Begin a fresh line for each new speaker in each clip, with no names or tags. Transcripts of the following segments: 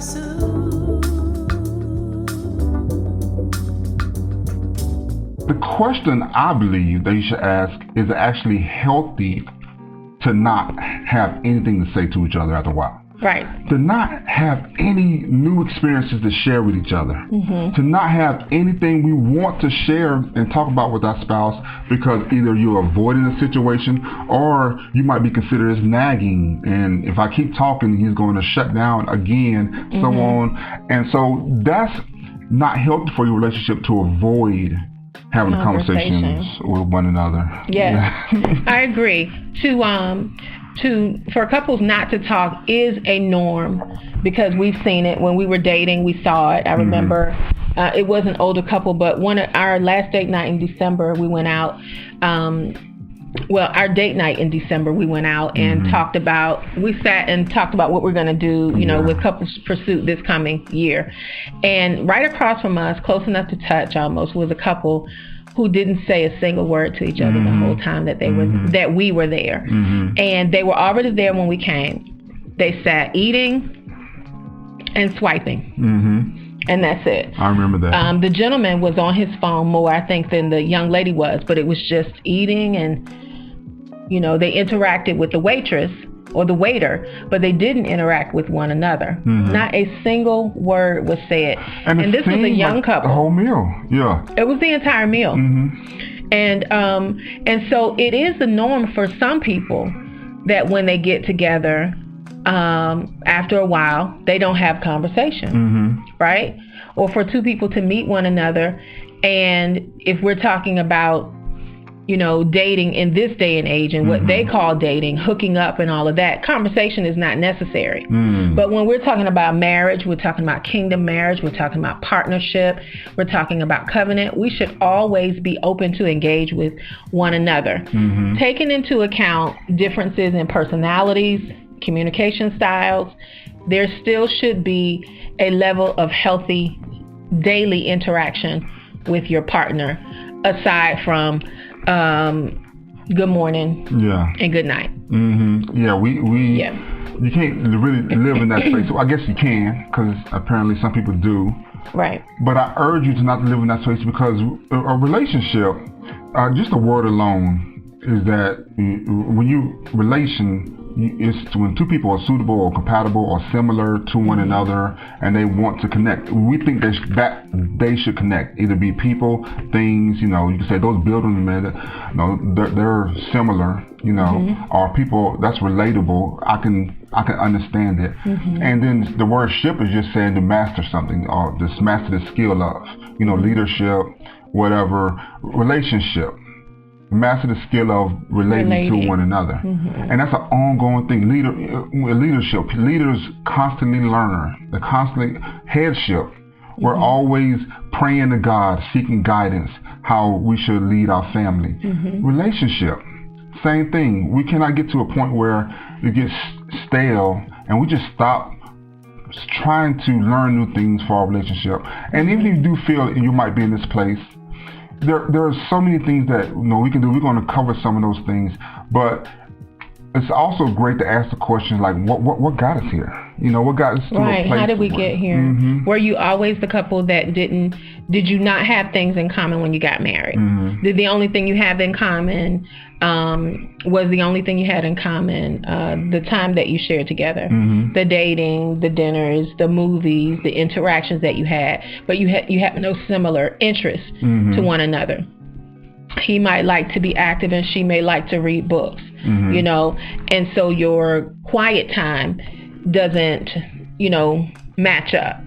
The question I believe that you should ask is it actually healthy to not have anything to say to each other after a while?
Right.
To not have any new experiences to share with each other.
Mm-hmm.
To not have anything we want to share and talk about with our spouse because either you're avoiding a situation or you might be considered as nagging. And if I keep talking, he's going to shut down again, so on. And so that's not healthy for your relationship to avoid having conversations with one another.
Yes. I agree. For couples not to talk is a norm because we've seen it. When we were dating, we saw it. I remember it was an older couple, but our last date night in December, we went out. Our date night in December, we went out and we sat and talked about what we're going to do, with Couples Pursuit this coming year. And right across from us, close enough to touch almost, was a couple who didn't say a single word to each other the whole time that we were there. And they were already there when we came. They sat eating and swiping. And that's it.
I remember that.
The gentleman was on his phone more, I think, than the young lady was, but it was just eating and, they interacted with the waitress or the waiter, but they didn't interact with one another. Not a single word was said. And this was a young couple.
The whole meal, yeah.
It was the entire meal. And so it is the norm for some people that when they get together, after a while, they don't have conversation, right? Or for two people to meet one another, and if we're talking about, dating in this day and age and what they call dating, hooking up and all of that, conversation is not necessary. But when we're talking about marriage, we're talking about kingdom marriage, we're talking about partnership, we're talking about covenant, we should always be open to engage with one another. Taking into account differences in personalities, communication styles, there still should be a level of healthy daily interaction with your partner aside from good morning and good night. You can't really live in that space. Well, I guess you can, because apparently some people do.
Right. But I urge you to not live in that space, because a relationship, just a word alone, is that it's when two people are suitable or compatible or similar to one another and they want to connect. We think that they should connect, either be people, things, you can say those buildings, they're similar, or people that's relatable. I can understand it. And then the word ship is just saying to master something, or to master the skill of, leadership, whatever, relationship. Master the skill of relating to one another. And that's an ongoing thing. Leadership. Leaders constantly learn. They're constantly headship. We're always praying to God, seeking guidance, how we should lead our family. Relationship. Same thing. We cannot get to a point where it gets stale and we just stop trying to learn new things for our relationship. And even if you do feel you might be in this place, there are so many things that we can do. We're going to cover some of those things, but it's also great to ask the questions like, what got us here? What got us to a place?
How did we get here? Were you always the couple that did you not have things in common when you got married? Did the only thing you have in common was the only thing you had in common the time that you shared together, the dating, the dinners, the movies, the interactions that you had, but you have no similar interests to one another. He might like to be active and she may like to read books, and so your quiet time doesn't, match up.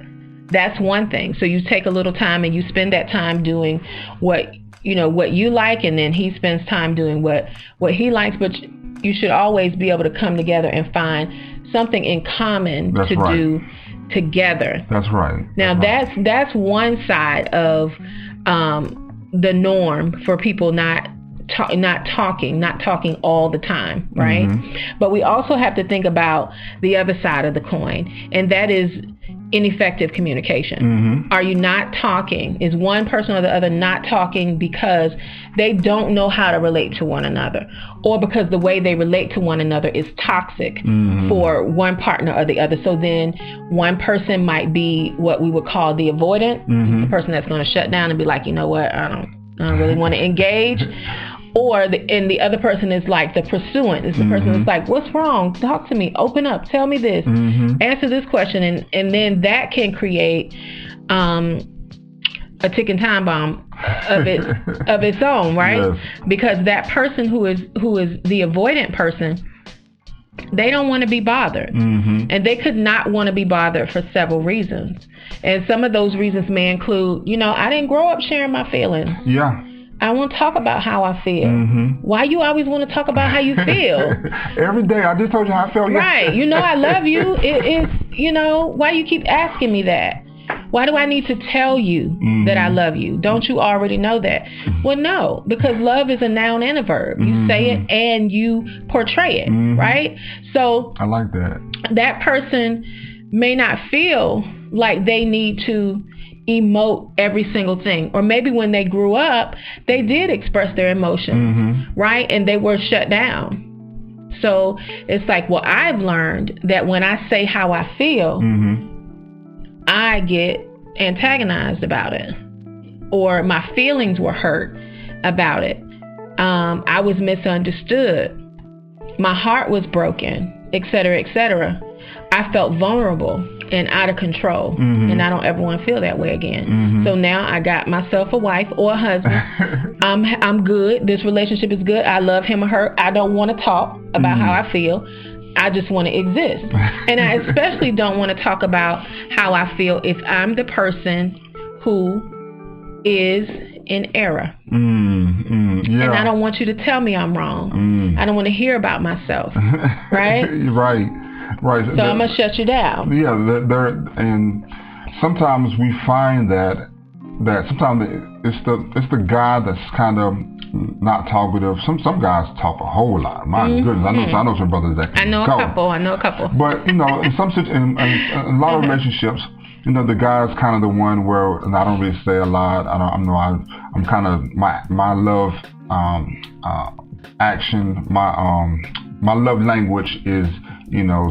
That's one thing. So you take a little time and you spend that time doing what you like, and then he spends time doing what he likes, but you should always be able to come together and find something in common do together.
That's right.
Now that's one side of the norm for people not talking all the time, right? But we also have to think about the other side of the coin, and that is ineffective communication. Are you not talking? Is one person or the other not talking because they don't know how to relate to one another, or because the way they relate to one another is toxic for one partner or the other? So then one person might be what we would call the avoidant, the person that's going to shut down and be like, you know what, I don't really want to engage. Or the other person is like the pursuant. It's the person that's like, what's wrong? Talk to me. Open up. Tell me this. Answer this question. And then that can create a ticking time bomb of its own, right? Yes. Because that person who is the avoidant person, they don't want to be bothered. And they could not want to be bothered for several reasons. And some of those reasons may include, I didn't grow up sharing my feelings. Yeah. I want to talk about how I feel. Why you always want to talk about how you feel?
Every day. I just told you how I felt.
Right. I love you. It is, why you keep asking me that? Why do I need to tell you that I love you? Don't you already know that? Well, no, because love is a noun and a verb. You say it and you portray it, right? So
I like that.
That person may not feel like they need to emote every single thing. Or maybe when they grew up, they did express their emotions, right? And they were shut down. So it's like, well, I've learned that when I say how I feel, I get antagonized about it, or my feelings were hurt about it. I was misunderstood. My heart was broken, etc., etc. I felt vulnerable and out of control, and I don't ever want to feel that way again. So now I got myself a wife or a husband. I'm good. This relationship is good. I love him or her. I don't want to talk about how I feel. I just want to exist. And I especially don't want to talk about how I feel if I'm the person who is in error. Yeah. And I don't want you to tell me I'm wrong. I don't want to hear about myself. Right? Right. So I'm going to shut you down.
Yeah. And sometimes we find that sometimes it's the guy that's kind of not talkative. Some guys talk a whole lot. My goodness, I know some brothers that
I know a couple.
But in in a lot of relationships, the guy's kind of the one where I don't really say a lot. I'm kind of my love action. My love language is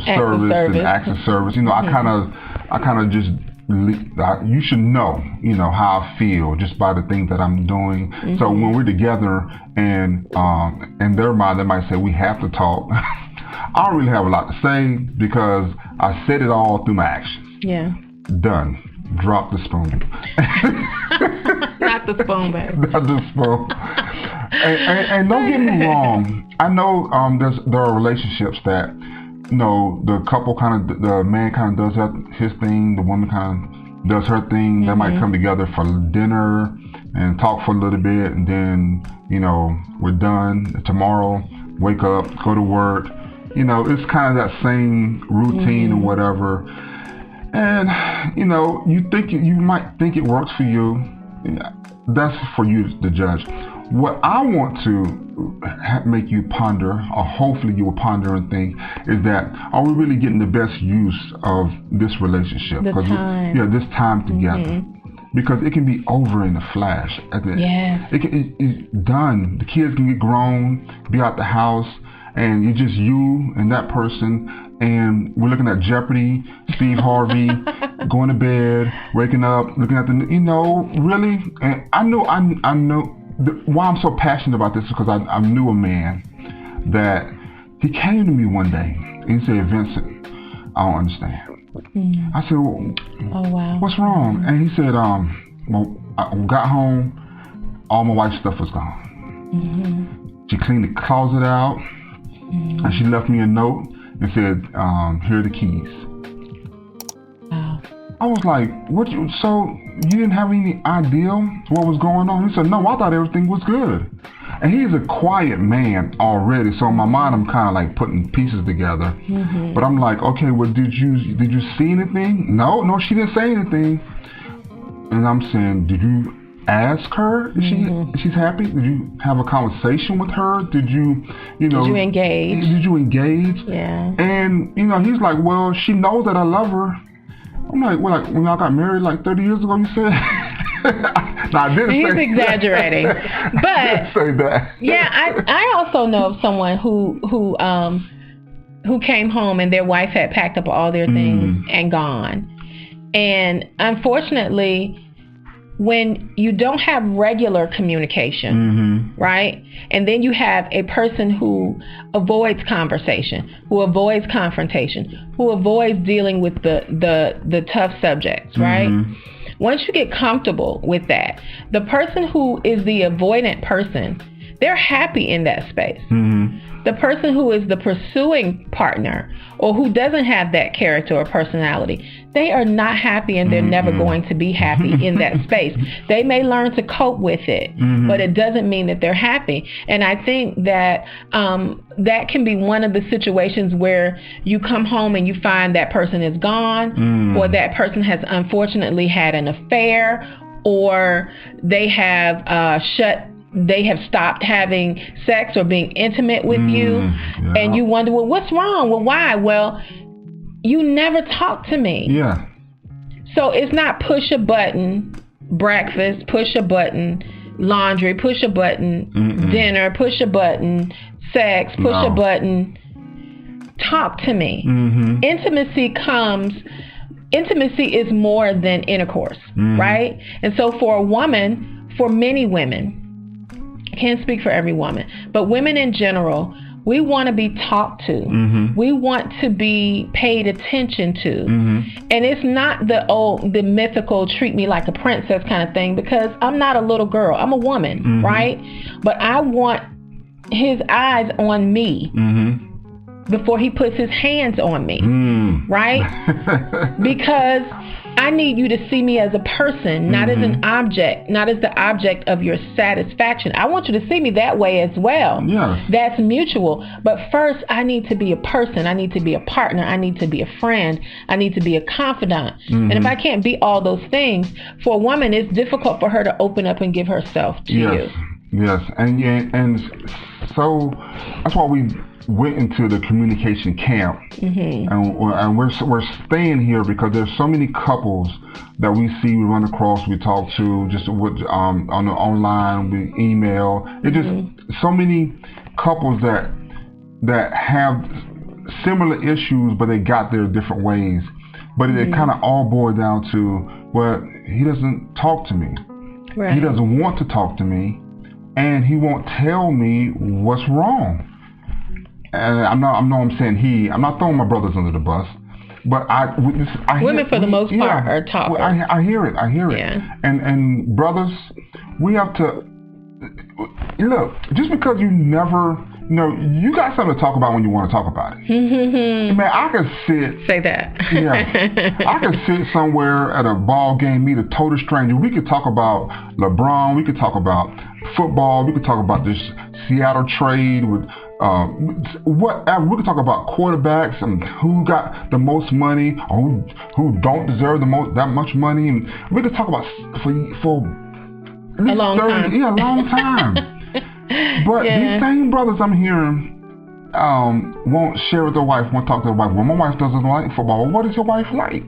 service and acts of service. I kind of just. You should know, how I feel just by the things that I'm doing. So when we're together and in their mind, they might say we have to talk. I don't really have a lot to say because I said it all through my actions. Yeah. Done. Drop the spoon.
Not the spoon, baby.
Not the spoon. And don't get me wrong. I know there are relationships that the couple the man kind of does his thing, the woman kind of does her thing. They might come together for dinner and talk for a little bit, and then we're done. Tomorrow, wake up, go to work. It's kind of that same routine or whatever. And you might think it works for you. That's for you to judge. What I want to make you ponder, or hopefully you will ponder and think, is that are we really getting the best use of this relationship?
This
time together. Because it can be over in a flash. It's done. The kids can get grown, be out the house, and it's just you and that person. And we're looking at Jeopardy, Steve Harvey, going to bed, waking up, looking at really. And I know. Why I'm so passionate about this is because I knew a man that he came to me one day and he said, "Vincent, I don't understand." I said, "Well,
oh wow,
what's wrong?" And he said, "Well, I got home, all my wife's stuff was gone. She cleaned the closet out, and she left me a note and said, here are the keys."
Wow.
I was like, so you didn't have any idea what was going on? He said, "No, I thought everything was good." And he's a quiet man already, so in my mind I'm kind of like putting pieces together. But I'm like, okay, well, did you see anything? No, she didn't say anything. And I'm saying, did you ask her if she's happy? Did you have a conversation with her? Did you
did you engage?
Did you engage?
Yeah.
And he's like, well, she knows that I love her. I'm like, well, like when y'all got married like 30 years ago, you said? No, I didn't
He's
say
exaggerating. But
I didn't say that.
yeah, I also know of someone who came home and their wife had packed up all their things and gone. And unfortunately, when you don't have regular communication, right? And then you have a person who avoids conversation, who avoids confrontation, who avoids dealing with the tough subjects, right? Once you get comfortable with that, the person who is the avoidant person, they're happy in that space. The person who is the pursuing partner or who doesn't have that character or personality, they are not happy, and they're never going to be happy in that space. They may learn to cope with it, but it doesn't mean that they're happy. And I think that that can be one of the situations where you come home and you find that person is gone, or that person has unfortunately had an affair, or they have stopped having sex or being intimate with you, and you wonder, well, what's wrong? Well, why? Well, you never talk to me.
Yeah.
So it's not push a button, breakfast, push a button, laundry, push a button, dinner, push a button, sex, push a button. Talk to me. Intimacy is more than intercourse, right? And so for a woman, for many women, I can't speak for every woman, but women in general, we want to be talked to. We want to be paid attention to. And it's not the mythical treat me like a princess kind of thing, because I'm not a little girl. I'm a woman, right? But I want his eyes on me before he puts his hands on me, right? Because I need you to see me as a person, not as an object, not as the object of your satisfaction. I want you to see me that way as well.
Yeah.
That's mutual. But first, I need to be a person. I need to be a partner. I need to be a friend. I need to be a confidant. And if I can't be all those things, for a woman, it's difficult for her to open up and give herself to you.
Yes. And so that's why we went into the communication camp, and we're staying here because there's so many couples that we see, we run across, we talk to, just with on the online, we email. It's just so many couples that have similar issues, but they got there different ways. But it kind of all boils down to, well, he doesn't talk to me. Right. He doesn't want to talk to me, and he won't tell me what's wrong. And I'm saying he. I'm not throwing my brothers under the bus, but
women for the most part are talkers.
I hear it.
Yeah.
And brothers, we have to look. Just because you never, you got something to talk about when you want to talk about it. Man, I could sit.
Say that.
Yeah, I could sit somewhere at a ball game, meet a total stranger. We could talk about LeBron. We could talk about football. We could talk about this Seattle trade with. Whatever. We could talk about quarterbacks and who got the most money or who don't deserve that much money, and we could talk about for
a long time.
Yeah, a long time. But these same brothers I'm hearing won't share with their wife, won't talk to their wife. Well, my wife doesn't like football. Well, what does your wife like?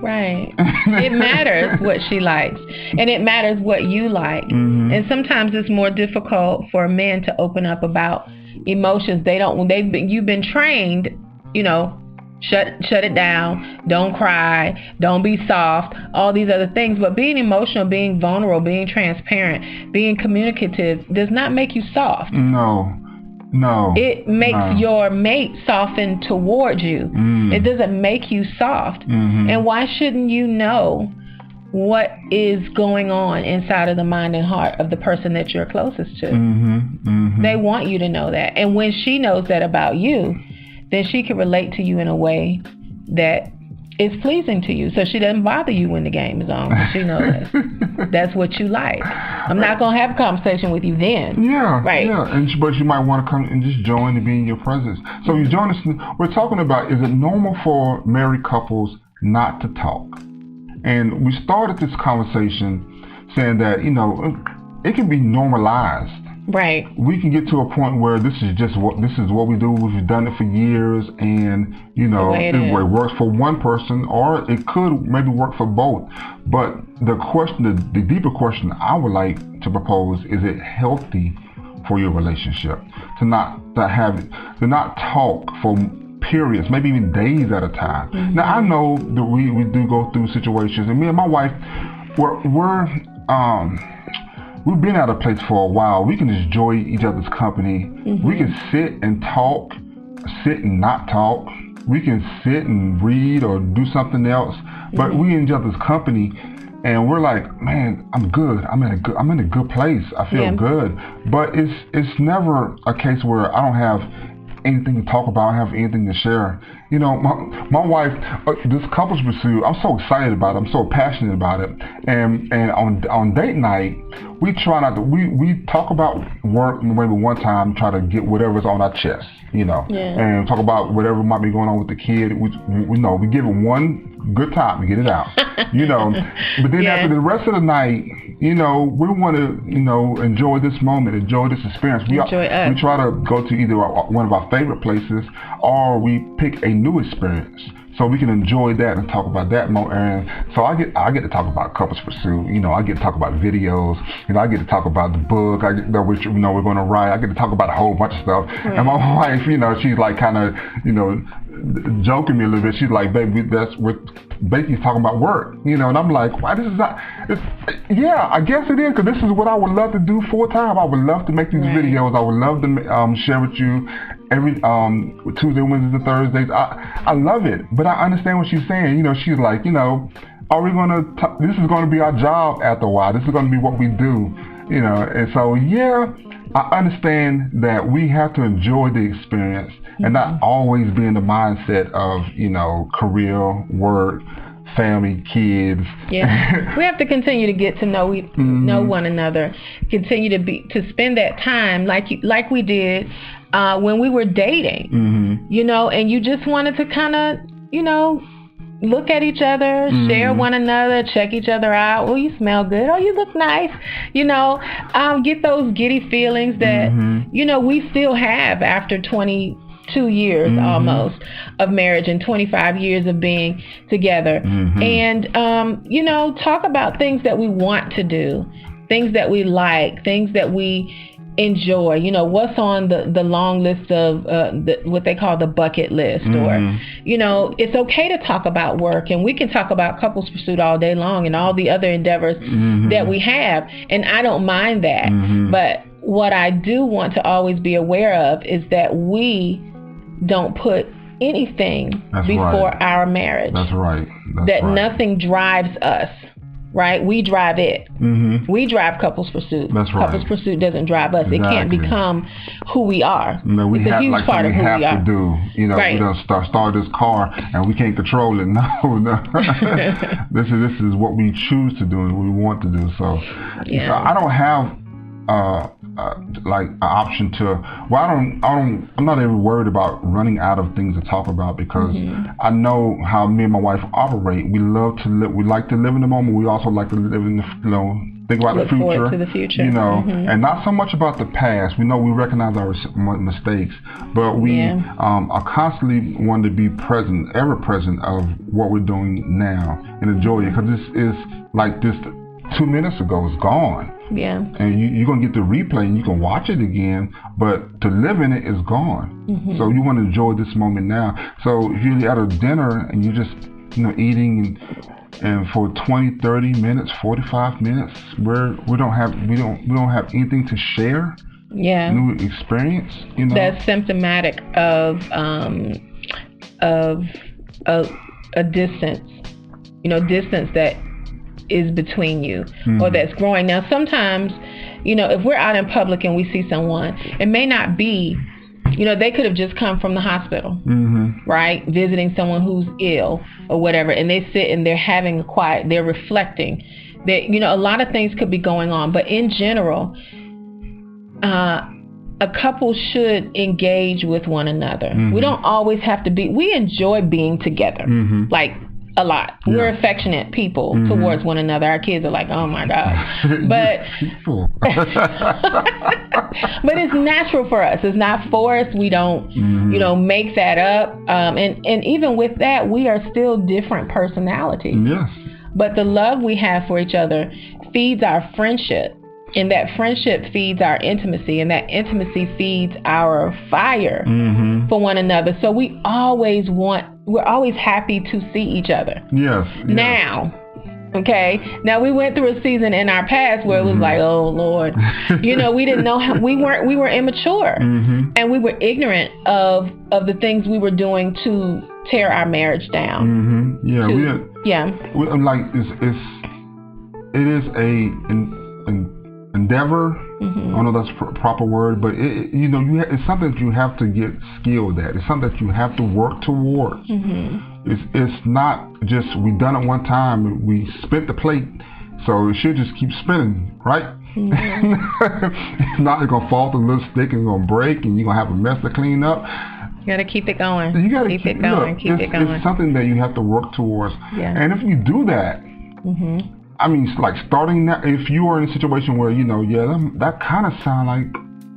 Right. It matters what she likes, and it matters what you like. And sometimes it's more difficult for men to open up about emotions. You've been trained, shut it down, don't cry, don't be soft, all these other things. But being emotional, being vulnerable, being transparent, being communicative does not make you soft.
No. It
makes your mate soften towards you. It doesn't make you soft. And why shouldn't you know what is going on inside of the mind and heart of the person that you're closest to? They want you to know that. And when she knows that about you, then she can relate to you in a way that is pleasing to you. So she doesn't bother you when the game is on. She knows that's what you like. I'm not going to have a conversation with you then.
Yeah.
Right.
Yeah. But you might want to come and just join and be in your presence. So you join us. We're talking about, is it normal for married couples not to talk? And we started this conversation saying that, it can be normalized
Right.
We can get to a point where this is what we do. We've done it for years, and it works for one person, or it could maybe work for both. But the deeper question I would like to propose is: it healthy for your relationship to not talk for periods, maybe even days at a time? Mm-hmm. Now I know that we do go through situations, and me and my wife, we've been at a place for a while. We can enjoy each other's company. Mm-hmm. We can sit and talk, sit and not talk. We can sit and read or do something else, but mm-hmm. we in each other's company, and we're like, man, I'm good. I'm in a good place. I feel good. But it's never a case where I don't have anything to talk about, I have anything to share. My wife, this couples pursuit, I'm so excited about it. I'm so passionate about it. And on date night, we try not to, we talk about work maybe one time, try to get whatever's on our chest, and talk about whatever might be going on with the kid. We give it one good time to get it out, But then after the rest of the night, we want to, enjoy this moment, enjoy this experience. We try to go to either one of our favorite places, or we pick a new experience so we can enjoy that and talk about that more. And so I get to talk about couples pursuit. I get to talk about videos. I get to talk about the book that we're going to write. I get to talk about a whole bunch of stuff. Right. And my wife, she's like kind of, joking me a little bit. She's like, baby, Bakey's talking about work, and I'm like, why this is not, I guess it is, because this is what I would love to do full time. I would love to make these videos. I would love to share with you every Tuesday, Wednesdays, and Thursdays. I love it, but I understand what she's saying. She's like, are we this is going to be our job after a while. This is going to be what we do, and so, I understand that we have to enjoy the experience and not always be in the mindset of, career, work, family, kids.
Yeah, we have to continue to get to know know one another. Continue to spend that time like we did when we were dating. Mm-hmm. And you just wanted to kind of, look at each other, share one another, check each other out. Oh, you smell good. Oh, you look nice. Get those giddy feelings that we still have after 22 years almost of marriage and 25 years of being together. And talk about things that we want to do, things that we like, things that we enjoy. What's on the long list of what they call the bucket list, or it's okay to talk about work, and we can talk about couples pursuit all day long and all the other endeavors that we have, and I don't mind that. But what I do want to always be aware of is that we don't put anything before our marriage.
That's right.
Nothing drives us. Right? We drive it. We drive couples pursuit.
That's right.
Couples pursuit doesn't drive us. Exactly. It can't become who we are.
No, it's a huge part of who we are. Have to do. We don't start this car and we can't control it. No. This is what we choose to do and what we want to do. So I don't have like an option to. Well, I'm not even worried about running out of things to talk about, because I know how me and my wife operate. We love to live. We like to live in the moment. We also like to live in the think about the future. Look forward to the future. And not so much about the past. We know we recognize our mistakes, but we are constantly wanting to be present, ever present of what we're doing now and enjoy it, because this is like this. 2 minutes ago is gone. Yeah. And you're going to get the replay and you can watch it again, but to live in it is gone. So you want to enjoy this moment now. So if you're at a dinner and you're just, eating and for 20, 30 minutes, 45 minutes, we don't have anything to share. Yeah. New experience,
That's symptomatic of a distance. Distance that is between you or that's growing. Now sometimes, if we're out in public and we see someone, it may not be, they could have just come from the hospital, right? Visiting someone who's ill or whatever, and they sit and they're having a quiet, they're reflecting. That, a lot of things could be going on, but in general, a couple should engage with one another. We don't always have to be, we enjoy being together. Like, a lot.
Yeah.
We're affectionate people towards one another. Our kids are like, oh my God. But but it's natural for us. It's not forced. We don't, make that up. And even with that, we are still different personalities.
Yes.
But the love we have for each other feeds our friendship. And that friendship feeds our intimacy, and that intimacy feeds our fire for one another. So we're always happy to see each other.
Yes.
Now, we went through a season in our past where it was like, oh Lord, we didn't know how, we were immature, and we were ignorant of the things we were doing to tear our marriage down.
Yeah. It is an endeavor. I don't know if that's a proper word, but it's something that you have to get skilled at. It's something that you have to work towards. It's not just we done it one time and we spent the plate, so it should just keep spinning, right? It's not gonna fall to a little stick and it's gonna break and you're gonna have a mess to clean up. You
gotta keep it going.
You gotta keep it going. It's something that you have to work towards. Yeah. And if you do that, I mean, it's like starting now, if you are in a situation where, that kind of sound like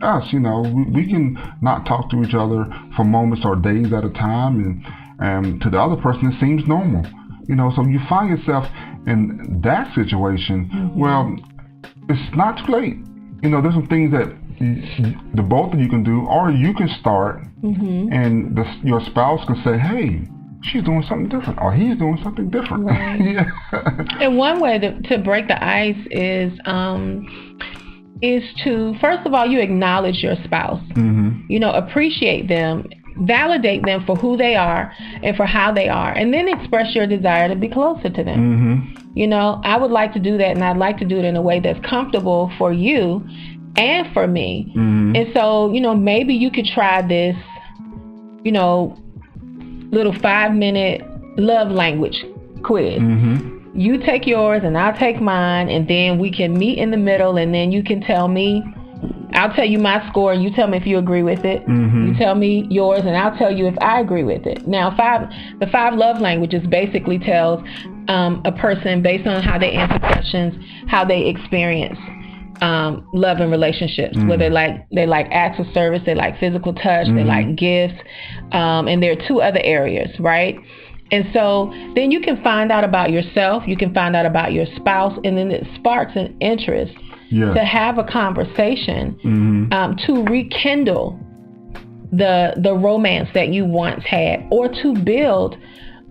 us, we can not talk to each other for moments or days at a time, and to the other person it seems normal, so you find yourself in that situation. Well, it's not too late. There's some things that the both of you can do, or you can start, and your spouse can say, hey, she's doing something different, or he's doing something different.
Right.
Yeah.
And one way to break the ice is to, first of all, you acknowledge your spouse. Appreciate them, validate them for who they are and for how they are, and then express your desire to be closer to them. I would like to do that, and I'd like to do it in a way that's comfortable for you and for me. And so, maybe you could try this, little 5-minute love language quiz. You take yours and I'll take mine, and then we can meet in the middle, and then you can tell me, I'll tell you my score and you tell me if you agree with it. You tell me yours and I'll tell you if I agree with it. Now, the 5 love languages basically tells a person, based on how they answer questions, how they experience love and relationships, whether they like acts of service, they like physical touch, they like gifts, and there are 2 other areas, right? And so then you can find out about yourself, you can find out about your spouse, and then it sparks an interest to have a conversation, to rekindle the romance that you once had, or to build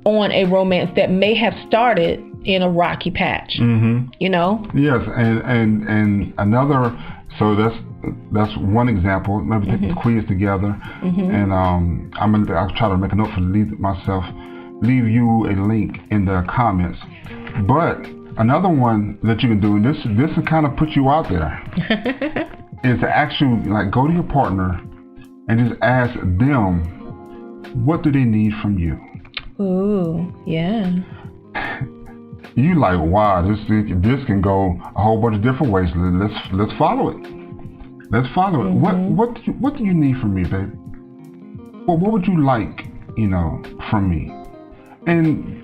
on a romance that may have started in a rocky patch. Yes,
and another. So that's one example. Maybe take the quiz together, and I'll try to make a note for leave you a link in the comments. But another one that you can do, and this will kind of put you out there, is to actually go to your partner and just ask them, what do they need from you?
Ooh, yeah.
You like, wow, this can go a whole bunch of different ways. Let's follow it. Let's follow it. What do you need from me, baby? Well, what would you like, from me? And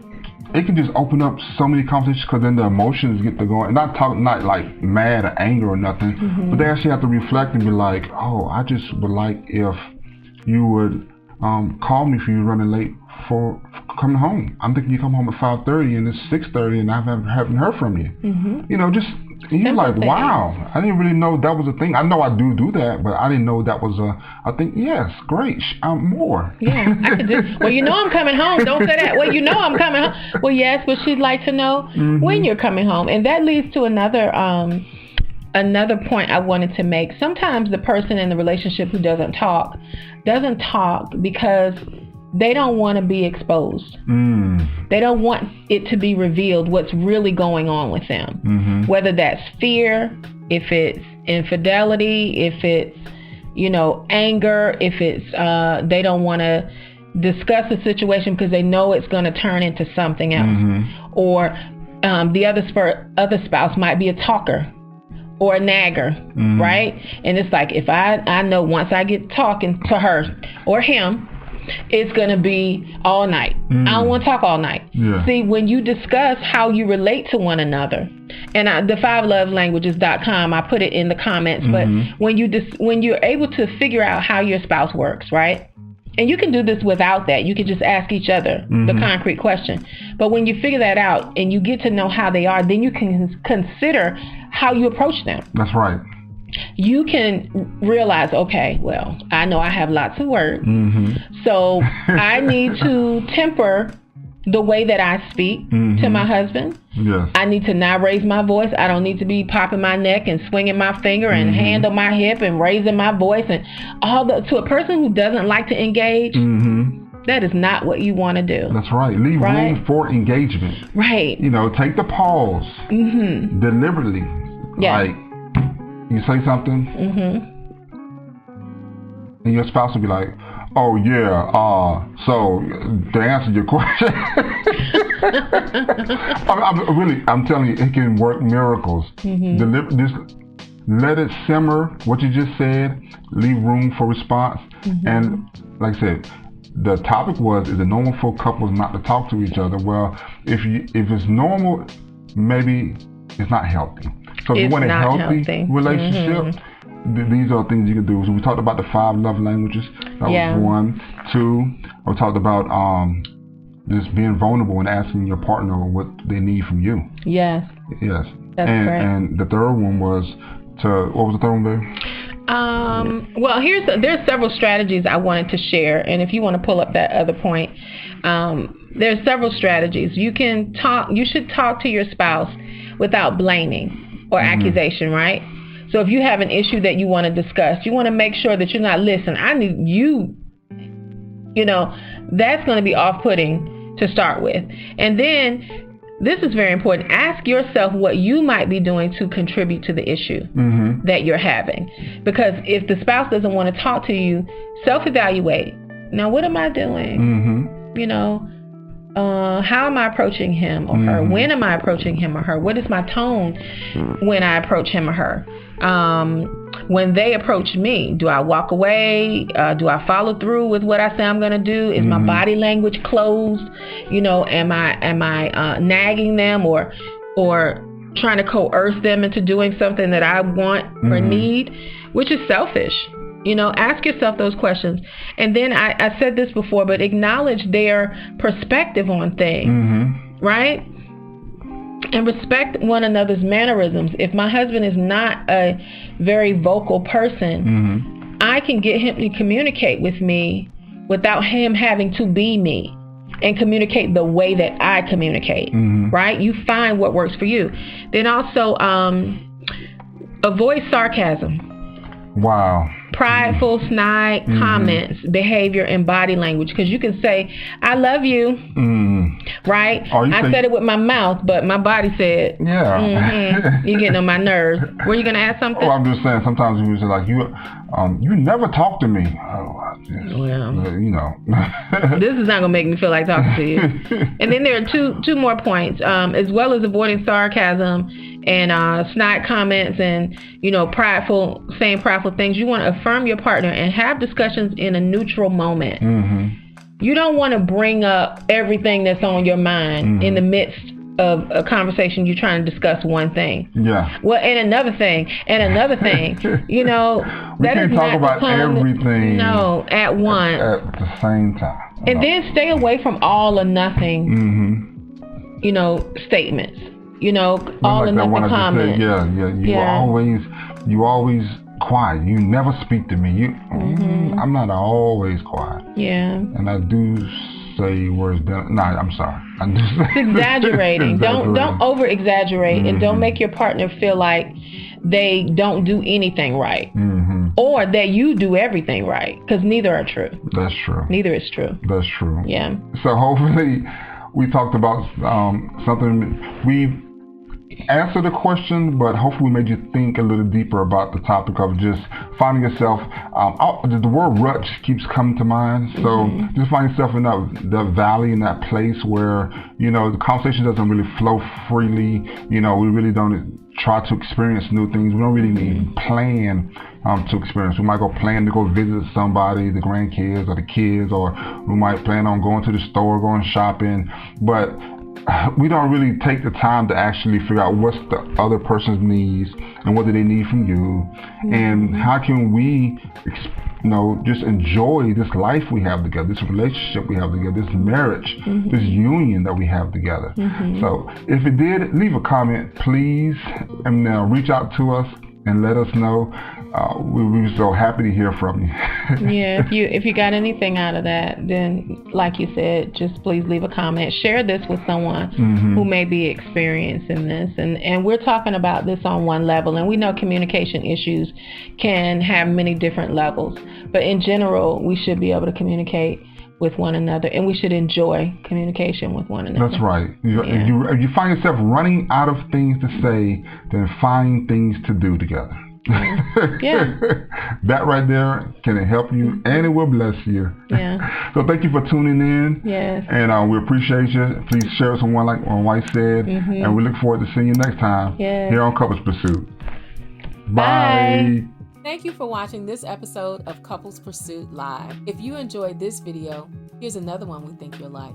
it can just open up so many conversations, because then the emotions get to going. Not like mad or anger or nothing, but they actually have to reflect and be like, oh, I just would like if you would call me if you're running late for coming home. I'm thinking you come home at 5:30 and it's 6:30 and I haven't heard from you. You're like, wow, I didn't really know that was a thing. I know I do that, but I didn't know that was a thing. Yes, great, more.
Yeah, I could do. Well, I'm coming home. Don't say that. Well, I'm coming home. Well, yes, but she'd like to know when you're coming home, and that leads to another point I wanted to make. Sometimes the person in the relationship who doesn't talk because they don't want to be exposed. They don't want it to be revealed what's really going on with them. Whether that's fear, if it's infidelity, if it's, anger, if it's they don't want to discuss the situation because they know it's going to turn into something else. Or the other spouse might be a talker or a nagger, right? And it's like, if I know once I get talking to her or him, it's going to be all night. I don't want to talk all night.
Yeah.
See, when you discuss how you relate to one another, and the 5lovelanguages.com, I put it in the comments, but when you're able to figure out how your spouse works, right? And you can do this without that. You can just ask each other the concrete question. But when you figure that out and you get to know how they are, then you can consider how you approach them.
That's right.
You can realize, okay, well, I know I have lots of words, so I need to temper the way that I speak to my husband.
Yes.
I need to not raise my voice. I don't need to be popping my neck and swinging my finger and hand on my hip and raising my voice and to a person who doesn't like to engage. That is not what you want to do.
That's right. Leave room for engagement.
Right.
You know, take the pause deliberately.
Yeah.
Like, you say something, and your spouse will be like, "Oh yeah, so to answer your question," I'm telling you, it can work miracles. Just let it simmer. What you just said. Leave room for response. And like I said, the topic was: is it normal for couples not to talk to each other? Well, if it's normal, maybe it's not healthy. So if you want a healthy relationship, these are things you can do. So we talked about the 5 love languages. That was 1. 2, we talked about just being vulnerable and asking your partner what they need from you.
Yes.
Yes.
That's correct.
And the third one was what was the third one, babe?
Well, there's several strategies I wanted to share, and if you want to pull up that other point, there's several strategies. You should talk to your spouse without blaming or accusation, right? So if you have an issue that you want to discuss, you want to make sure that you're not, listen, I need you, that's going to be off-putting to start with. And then, this is very important, ask yourself what you might be doing to contribute to the issue that you're having. Because if the spouse doesn't want to talk to you, self-evaluate. Now, what am I doing? How am I approaching him or her? When am I approaching him or her? What is my tone when I approach him or her? When they approach me, do I walk away? Do I follow through with what I say I'm going to do? Is my body language closed? Am I nagging them or trying to coerce them into doing something that I want or need, which is selfish? Ask yourself those questions. And then I said this before, but acknowledge their perspective on things, right? And respect one another's mannerisms. If my husband is not a very vocal person, I can get him to communicate with me without him having to be me and communicate the way that I communicate, right? You find what works for you. Then also avoid sarcasm.
Wow.
Prideful, snide comments, behavior, and body language. Because you can say, I love you, right? I said it with my mouth, but my body said, you're getting on my nerves. Were you going to add something?
Oh, I'm just saying, sometimes you say, like, you never talk to me.
This is not going to make me feel like talking to you. And then there are two more points. As well as avoiding sarcasm and snide comments and, saying prideful things, you want to affirm your partner and have discussions in a neutral moment. You don't want to bring up everything that's on your mind in the midst of a conversation. You're trying to discuss one thing. Yeah. Well, and another thing.
We can't talk about everything.
No, at once.
At the same time.
And then stay away from all or nothing, statements. All or nothing comments. You always quiet. You never speak to me. I'm not always quiet. Yeah. And I do say words down. No, I'm sorry. It's exaggerating. Don't over exaggerate, and don't make your partner feel like they don't do anything right, or that you do everything right, because neither are true.
That's true.
Neither is true.
That's true.
Yeah.
So hopefully we talked about something answer the question, but hopefully made you think a little deeper about the topic of just finding yourself. The word rut just keeps coming to mind. So just find yourself in that valley, in that place where, the conversation doesn't really flow freely. We really don't try to experience new things. We don't really need plan to experience. We might plan to go visit somebody, the grandkids or the kids, or we might plan on going to the store, going shopping, but we don't really take the time to actually figure out what's the other person's needs and what do they need from you, and how can we just enjoy this life we have together, this relationship we have together, this marriage, this union that we have together. So if it did, leave a comment, please, and reach out to us and let us know. We're so happy to hear from you.
Yeah, if you got anything out of that, then like you said, just please leave a comment. Share this with someone who may be experiencing this. And we're talking about this on one level, and we know communication issues can have many different levels. But in general, we should be able to communicate with one another, and we should enjoy communication with one another.
That's right. If you find yourself running out of things to say, then find things to do together.
Yeah.
That right there can help you, and it will bless you.
Yeah.
So thank you for tuning in.
Yes.
And we appreciate you. Please share us on one, like White said, and we look forward to seeing you next time here on Couples Pursuit. Bye.
Thank you for watching this episode of Couples Pursuit Live. If you enjoyed this video, here's another one we think you'll like.